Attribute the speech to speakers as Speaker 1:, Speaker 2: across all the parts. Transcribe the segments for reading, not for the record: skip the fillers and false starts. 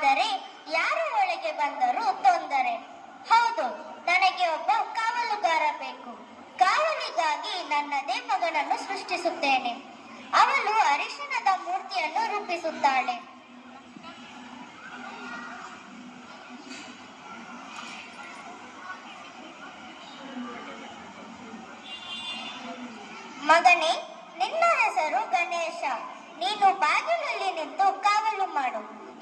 Speaker 1: ಆದರೆ ಯಾರು ಒಳಗೆ ಬಂದರೂ ತೊಂದರೆ. ಹೌದು, ನನಗೆ ಒಬ್ಬ ಕಾವಲುಗಾರ ಬೇಕು. ಕಾವಲಿಗಾಗಿ ನನ್ನದೇ ಮಗನನ್ನು ಸೃಷ್ಟಿಸುತ್ತೇನೆ. ಅವಳು ಅರಿಶಿಣದ ಮೂರ್ತಿಯನ್ನು ರೂಪಿಸುತ್ತಾಳೆ. ಮಗನೇ, ನಿನ್ನ ಹೆಸರು ಗಣೇಶ. ನೀನು ಬಾಗಿಲಲ್ಲಿ ನಿಂತು ಕಾವಲು ಮಾಡು.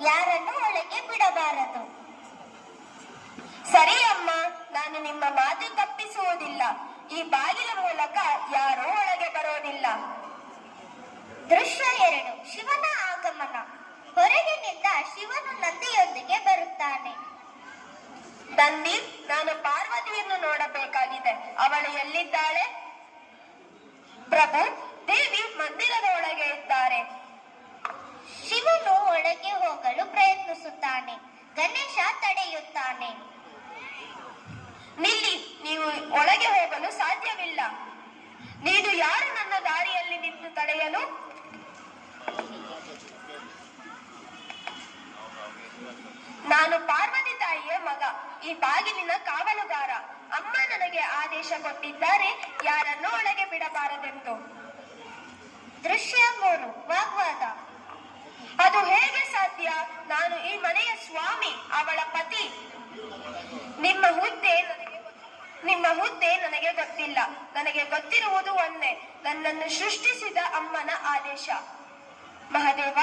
Speaker 1: ಯಾರನ್ನು ಒಳಗೆ ಬಿಡಬಾರದು.
Speaker 2: ಸರಿ ಅಮ್ಮ, ನಾನು ನಿಮ್ಮ ಮಾತು ತಪ್ಪಿಸುವುದಿಲ್ಲ. ಈ ಬಾಗಿಲ ಮೂಲಕ ಯಾರೂ ಒಳಗೆ ಬರೋದಿಲ್ಲ.
Speaker 1: ದೃಶ್ಯ 2: ಶಿವನ ಆಗಮನ. ಹೊರಗಿನಿಂದ ಶಿವನು ನಂದಿಯೊಂದಿಗೆ ಬರುತ್ತಾನೆ.
Speaker 2: ನಂದಿ, ನಾನು ಪಾರ್ವತಿಯನ್ನು ನೋಡಬೇಕಾಗಿದೆ. ಅವಳು ಎಲ್ಲಿದ್ದಾಳೆ? ಪ್ರಭು, ದೇವಿ ಮಂದಿರದ ಒಳಗೆ ಇದ್ದಾರೆ.
Speaker 1: ಶಿವನು ಒಳಗೆ ಹೋಗಲು ಪ್ರಯತ್ನಿಸುತ್ತಾನೆ. ಗಣೇಶ ತಡೆಯುತ್ತಾನೆ.
Speaker 2: ನಿಲ್ಲಿ, ನೀವು ಒಳಗೆ ಹೋಗಲು ಸಾಧ್ಯವಿಲ್ಲ. ನೀನು ಯಾರು ನನ್ನ ದಾರಿಯಲ್ಲಿ ನಿಂತು ತಡೆಯಲು? ನಾನು ಪಾರ್ವತಿ ತಾಯಿಯ ಮಗ, ಈ ಬಾಗಿಲಿನ ಕಾವಲುಗಾರ. ಅಮ್ಮ ನನಗೆ ಆದೇಶ ಕೊಟ್ಟಿದ್ದಾರೆ, ಯಾರನ್ನೂ ಒಳಗೆ ಬಿಡಬಾರದೆಂದು.
Speaker 1: ದೃಶ್ಯ 3: ವಾಗ್ವಾದ.
Speaker 2: ಅದು ಹೇಗೆ ಸಾಧ್ಯ? ನಾನು ಈ ಮನೆಯ ಸ್ವಾಮಿ, ಅವಳ ಪತಿ. ನಿಮ್ಮ ಹುದ್ದೆ ನನಗೆ ಗೊತ್ತಿಲ್ಲ. ನನಗೆ ಗೊತ್ತಿರುವುದು ಒಂದೇ, ನನ್ನನ್ನು ಸೃಷ್ಟಿಸಿದ ಅಮ್ಮನ ಆದೇಶ. ಮಹಾದೇವ,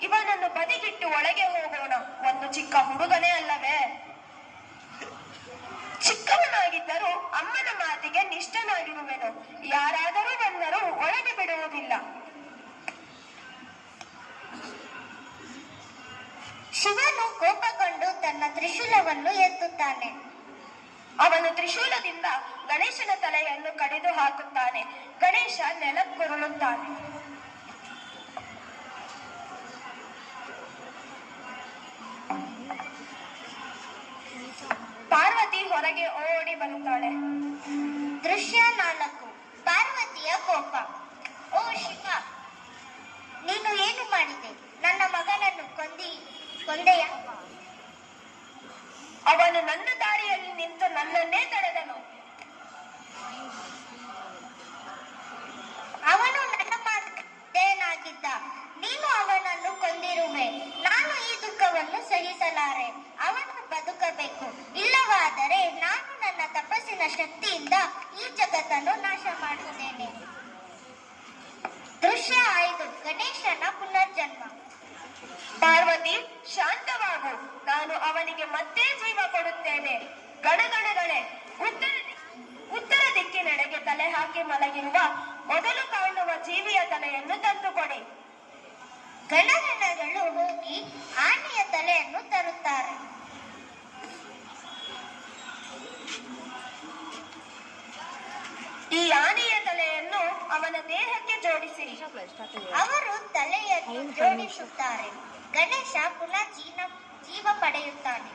Speaker 2: ಇವನನ್ನು ಬದಿಗಿಟ್ಟು ಒಳಗೆ ಹೋಗೋಣ. ಒಂದು ಚಿಕ್ಕ ಹುಡುಗನೇ ಅಲ್ಲವೇ? ಚಿಕ್ಕವನಾಗಿದ್ದರೂ ಅಮ್ಮನ ಮಾತಿಗೆ ನಿಷ್ಠನಾಗಿರುವೆನು. ಯಾರಾದರೂ ಬಂದರೂ ಒಳಗೆ ಬಿಡುವುದಿಲ್ಲ.
Speaker 1: ಶಿವನು ಕೋಪಗೊಂಡು ತನ್ನ ತ್ರಿಶೂಲವನ್ನು ಎತ್ತುತ್ತಾನೆ.
Speaker 2: ಅವನು ತ್ರಿಶೂಲದಿಂದ ಗಣೇಶನ ತಲೆಯನ್ನು ಕಡಿದು ಹಾಕುತ್ತಾನೆ. ಗಣೇಶ ನೆಲಕ್ಕುರುಳುತ್ತಾನೆ. ಪಾರ್ವತಿ ಹೊರಗೆ ಓಡಿ ಬರುತ್ತಾಳೆ.
Speaker 1: ದೃಶ್ಯ 4: ಪಾರ್ವತಿಯ ಕೋಪ. ಓ ಶಿವ, ನೀನು ಏನು ಮಾಡಿದೆ? ನನ್ನ ಮಗನನ್ನು ಕೊಂದೆಯ?
Speaker 2: ಅವನು ನನ್ನ ದಾರಿಯಲ್ಲಿ ನಿಂತು ನನ್ನನ್ನೇ ತಡೆದನು.
Speaker 1: ಅವನು ನನ್ನ ಮಾತೇನಾಗಿದ್ದ. ನೀನು ಅವನನ್ನು ಕೊಂದಿರುವೆ. ನಾನು ಈ ದುಃಖವನ್ನು ಸಹಿಸಲಾರೆ. ಅವನು ಬದುಕಬೇಕು. ಇಲ್ಲವಾದರೆ ನಾನು ನನ್ನ ತಪಸ್ಸಿನ ಶಕ್ತಿಯಿಂದ ಈ ಜಗತ್ತನ್ನು ನಾಶ ಮಾಡುತ್ತೇನೆ. ದೃಶ್ಯ 5: ಗಣೇಶನ ಪುನರ್ಜನ್ಮ.
Speaker 2: ಪಾರ್ವತಿ, ಶಾಂತವಾಗು. ನಾನು ಅವನಿಗೆ ಮತ್ತೆ ಜೀವ ಕೊಡುತ್ತೇನೆ. ಗಣಗಣಗಳೇ, ಉತ್ತರ ದಿಕ್ಕಿನೆಡೆಗೆ ತಲೆ ಹಾಕಿ ಮಲಗಿರುವ ಮೊದಲು ಕಾಣುವ ಜೀವಿಯ ತಲೆಯನ್ನು ತಂದುಕೊಡಿ.
Speaker 1: ಗಣಗಣಗಳು ಹೋಗಿ ಆನೆಯ ತಲೆಯನ್ನು ತರುತ್ತಾರೆ.
Speaker 2: ಈ ಆನೆಯ ತಲೆಯನ್ನು ಅವನ ದೇಹಕ್ಕೆ ಜೋಡಿಸಿ.
Speaker 1: ಅವರು ತಲೆಯನ್ನು ಜೋಡಿಸುತ್ತಾರೆ. ಗಣೇಶ ಪುನಃ ಜೀವ ಪಡೆಯುತ್ತಾನೆ.